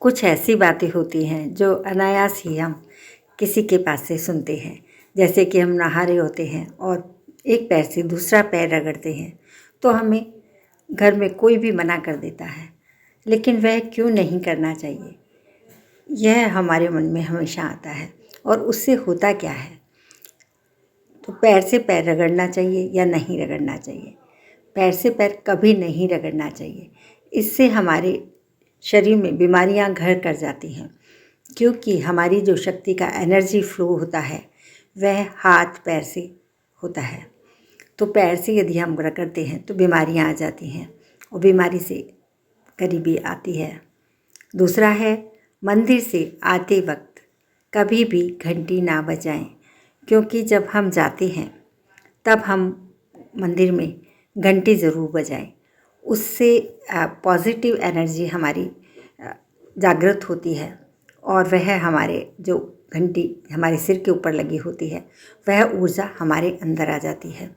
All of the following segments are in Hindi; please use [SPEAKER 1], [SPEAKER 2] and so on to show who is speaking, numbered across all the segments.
[SPEAKER 1] कुछ ऐसी बातें होती हैं जो अनायास ही हम किसी के पास से सुनते हैं। जैसे कि हम नहा रहे होते हैं और एक पैर से दूसरा पैर रगड़ते हैं तो हमें घर में कोई भी मना कर देता है, लेकिन वह क्यों नहीं करना चाहिए, यह हमारे मन में हमेशा आता है। और उससे होता क्या है, तो पैर से पैर रगड़ना चाहिए या नहीं रगड़ना चाहिए? पैर से पैर कभी नहीं रगड़ना चाहिए। इससे हमारे शरीर में बीमारियां घर कर जाती हैं, क्योंकि हमारी जो शक्ति का एनर्जी फ्लो होता है वह हाथ पैर से होता है। तो पैर से यदि हम रगड़ते हैं तो बीमारियां आ जाती हैं और बीमारी से गरीबी आती है। दूसरा है, मंदिर से आते वक्त कभी भी घंटी ना बजाएं, क्योंकि जब हम जाते हैं तब हम मंदिर में घंटी ज़रूर बजाएं। उससे पॉजिटिव एनर्जी हमारी जागृत होती है और वह हमारे जो घंटी हमारे सिर के ऊपर लगी होती है वह ऊर्जा हमारे अंदर आ जाती है।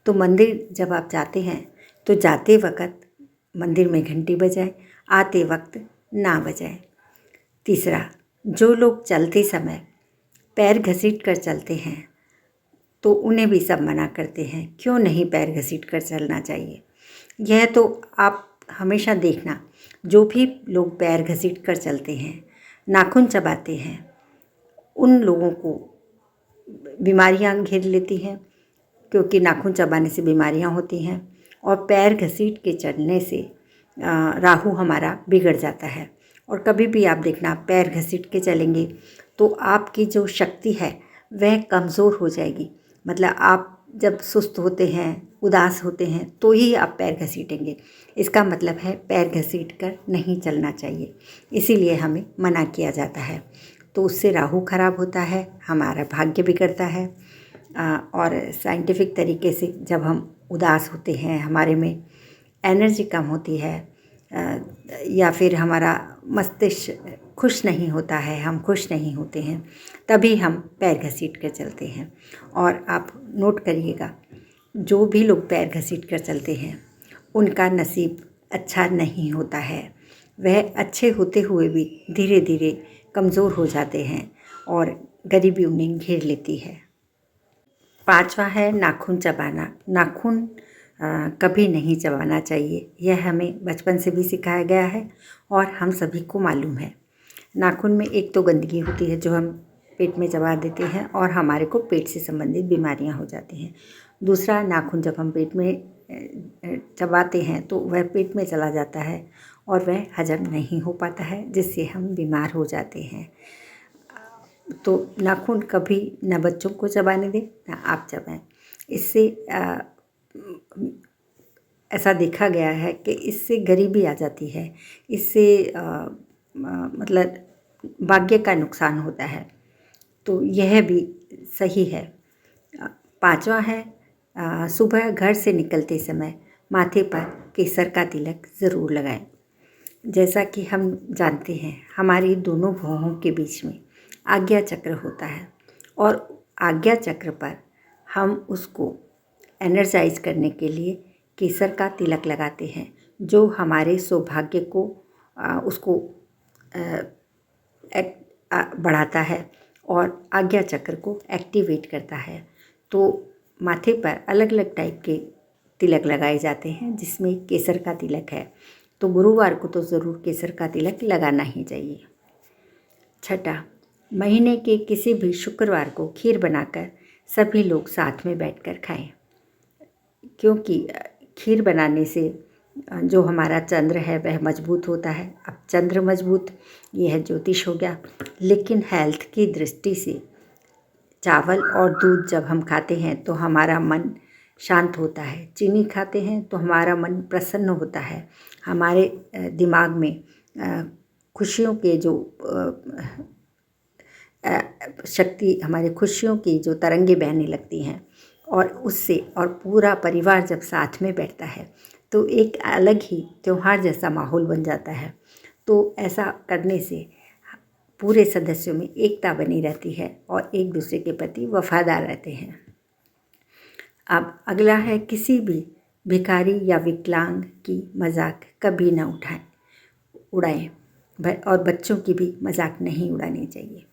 [SPEAKER 1] तो मंदिर जब आप जाते हैं तो जाते वक्त मंदिर में घंटी बजाएं, आते वक्त ना बजाएं। तीसरा, जो लोग चलते समय पैर घसीट कर चलते हैं तो उन्हें भी सब मना करते हैं, क्यों नहीं पैर घसीट कर चलना चाहिए। यह तो आप हमेशा देखना, जो भी लोग पैर घसीट कर चलते हैं, नाखून चबाते हैं, उन लोगों को बीमारियां घेर लेती हैं, क्योंकि नाखून चबाने से बीमारियां होती हैं। और पैर घसीट के चलने से राहु हमारा बिगड़ जाता है। और कभी भी आप देखना, पैर घसीट के चलेंगे तो आपकी जो शक्ति है वह कमज़ोर हो जाएगी। मतलब आप जब सुस्त होते हैं, उदास होते हैं तो ही आप पैर घसीटेंगे। इसका मतलब है पैर घसीट कर नहीं चलना चाहिए, इसीलिए हमें मना किया जाता है। तो उससे राहु खराब होता है, हमारा भाग्य बिगड़ता है। और साइंटिफिक तरीके से जब हम उदास होते हैं, हमारे में एनर्जी कम होती है, या फिर हमारा मस्तिष्क खुश नहीं होता है, हम खुश नहीं होते हैं, तभी हम पैर घसीट कर चलते हैं। और आप नोट करिएगा, जो भी लोग पैर घसीट कर चलते हैं उनका नसीब अच्छा नहीं होता है। वह अच्छे होते हुए भी धीरे धीरे कमज़ोर हो जाते हैं और गरीबी उन्हें घेर लेती है। पांचवा है नाखून चबाना। नाखून कभी नहीं चबाना चाहिए, यह हमें बचपन से भी सिखाया गया है और हम सभी को मालूम है। नाखून में एक तो गंदगी होती है जो हम पेट में चबा देते हैं और हमारे को पेट से संबंधित बीमारियां हो जाती हैं। दूसरा, नाखून जब हम पेट में चबाते हैं तो वह पेट में चला जाता है और वह हजम नहीं हो पाता है, जिससे हम बीमार हो जाते हैं। तो नाखून कभी न बच्चों को चबाने दें ना आप चबाएं। इससे ऐसा देखा गया है कि इससे गरीबी आ जाती है, इससे मतलब भाग्य का नुकसान होता है। तो यह भी सही है। पांचवा है, सुबह घर से निकलते समय माथे पर केसर का तिलक ज़रूर लगाएं। जैसा कि हम जानते हैं, हमारी दोनों भौहों के बीच में आज्ञा चक्र होता है और आज्ञा चक्र पर हम उसको एनर्जाइज करने के लिए केसर का तिलक लगाते हैं, जो हमारे सौभाग्य को उसको बढ़ाता है और आज्ञा चक्र को एक्टिवेट करता है। तो माथे पर अलग अलग टाइप के तिलक लगाए जाते हैं जिसमें केसर का तिलक है। तो गुरुवार को तो ज़रूर केसर का तिलक लगाना ही चाहिए। छठा, महीने के किसी भी शुक्रवार को खीर बनाकर सभी लोग साथ में बैठकर खाएं, क्योंकि खीर बनाने से जो हमारा चंद्र है वह मजबूत होता है। अब चंद्र मजबूत, यह ज्योतिष हो गया, लेकिन हेल्थ की दृष्टि से चावल और दूध जब हम खाते हैं तो हमारा मन शांत होता है। चीनी खाते हैं तो हमारा मन प्रसन्न होता है, हमारे दिमाग में खुशियों के जो शक्ति, हमारे खुशियों की जो तरंगे बहने लगती हैं। और उससे और पूरा परिवार जब साथ में बैठता है तो एक अलग ही त्योहार जैसा माहौल बन जाता है। तो ऐसा करने से पूरे सदस्यों में एकता बनी रहती है और एक दूसरे के प्रति वफादार रहते हैं। अब अगला है, किसी भी भिखारी या विकलांग की मजाक कभी ना उड़ाएं। और बच्चों की भी मजाक नहीं उड़ानी चाहिए।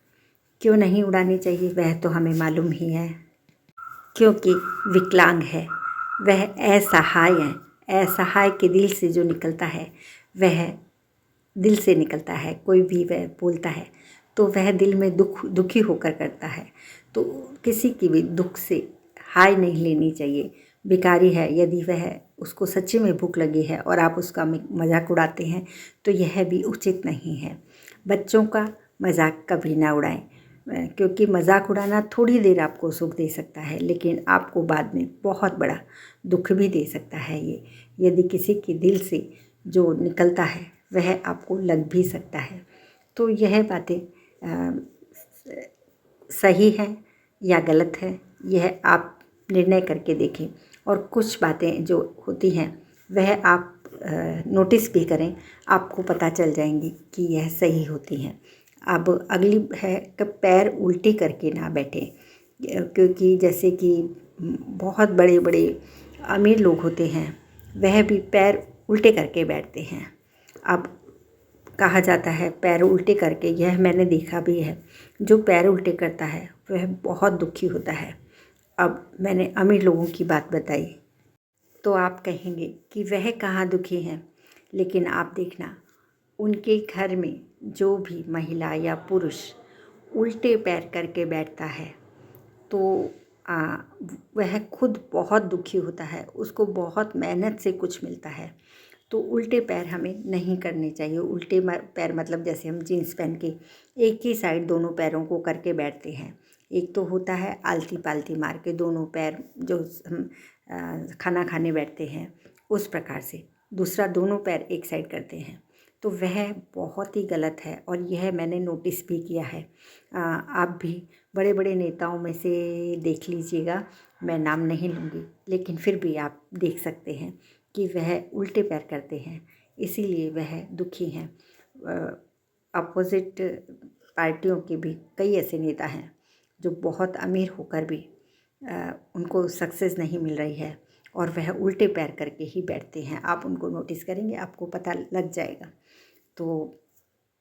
[SPEAKER 1] क्यों नहीं उड़ानी चाहिए वह तो हमें मालूम ही है, क्योंकि विकलांग है, वह असहाय है। असहाय के दिल से जो निकलता है वह दिल से निकलता है। कोई भी वह बोलता है तो वह दिल में दुखी होकर करता है। तो किसी की भी दुख से हाय नहीं लेनी चाहिए। भिखारी है, यदि वह उसको सच्ची में भूख लगी है और आप उसका मजाक उड़ाते हैं तो यह भी उचित नहीं है। बच्चों का मजाक कभी ना उड़ाएं, क्योंकि मजाक उड़ाना थोड़ी देर आपको सुख दे सकता है, लेकिन आपको बाद में बहुत बड़ा दुख भी दे सकता है। ये यदि किसी के दिल से जो निकलता है वह आपको लग भी सकता है। तो यह बातें सही है या गलत है, यह आप निर्णय करके देखें। और कुछ बातें जो होती हैं वह आप नोटिस भी करें, आपको पता चल जाएंगी कि यह सही होती हैं। अब अगली है कि पैर उल्टे करके ना बैठें, क्योंकि जैसे कि बहुत बड़े बड़े अमीर लोग होते हैं वह भी पैर उल्टे करके बैठते हैं। अब कहा जाता है पैर उल्टे करके, यह मैंने देखा भी है, जो पैर उल्टे करता है वह बहुत दुखी होता है। अब मैंने अमीर लोगों की बात बताई तो आप कहेंगे कि वह कहाँ दुखी हैं, लेकिन आप देखना उनके घर में जो भी महिला या पुरुष उल्टे पैर करके बैठता है तो वह खुद बहुत दुखी होता है, उसको बहुत मेहनत से कुछ मिलता है। तो उल्टे पैर हमें नहीं करने चाहिए। उल्टे पैर मतलब जैसे हम जीन्स पहन के एक ही साइड दोनों पैरों को करके बैठते हैं। एक तो होता है आलती पालती मार के दोनों पैर जो हम खाना खाने बैठते हैं उस प्रकार से, दूसरा दोनों पैर एक साइड करते हैं, तो वह बहुत ही गलत है। और यह मैंने नोटिस भी किया है। आप भी बड़े बड़े नेताओं में से देख लीजिएगा, मैं नाम नहीं लूँगी, लेकिन फिर भी आप देख सकते हैं कि वह उल्टे पैर करते हैं, इसीलिए वह दुखी हैं। अपोजिट पार्टियों के भी कई ऐसे नेता हैं जो बहुत अमीर होकर भी उनको सक्सेस नहीं मिल रही है और वह उल्टे पैर करके ही बैठते हैं। आप उनको नोटिस करेंगे, आपको पता लग जाएगा। तो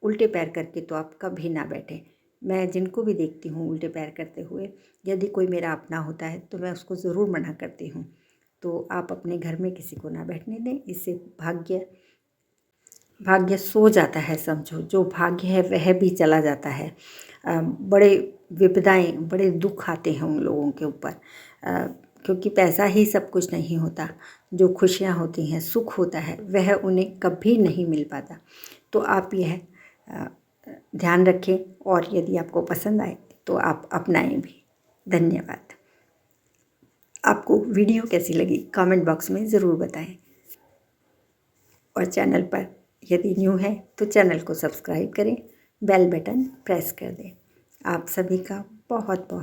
[SPEAKER 1] उल्टे पैर करके तो आप कभी ना बैठें। मैं जिनको भी देखती हूँ उल्टे पैर करते हुए, यदि कोई मेरा अपना होता है तो मैं उसको ज़रूर मना करती हूँ। तो आप अपने घर में किसी को ना बैठने दें, इससे भाग्य सो जाता है, समझो जो भाग्य है वह भी चला जाता है। बड़े विपदाएं, बड़े दुख आते हैं उन लोगों के ऊपर, क्योंकि पैसा ही सब कुछ नहीं होता। जो खुशियां होती हैं, सुख होता है, वह उन्हें कभी नहीं मिल पाता। तो आप यह ध्यान रखें और यदि आपको पसंद आए तो आप अपनाएं भी। धन्यवाद। आपको वीडियो कैसी लगी कमेंट बॉक्स में ज़रूर बताएं, और चैनल पर यदि न्यू है तो चैनल को सब्सक्राइब करें, बेल बटन प्रेस कर दें। आप सभी का बहुत बहुत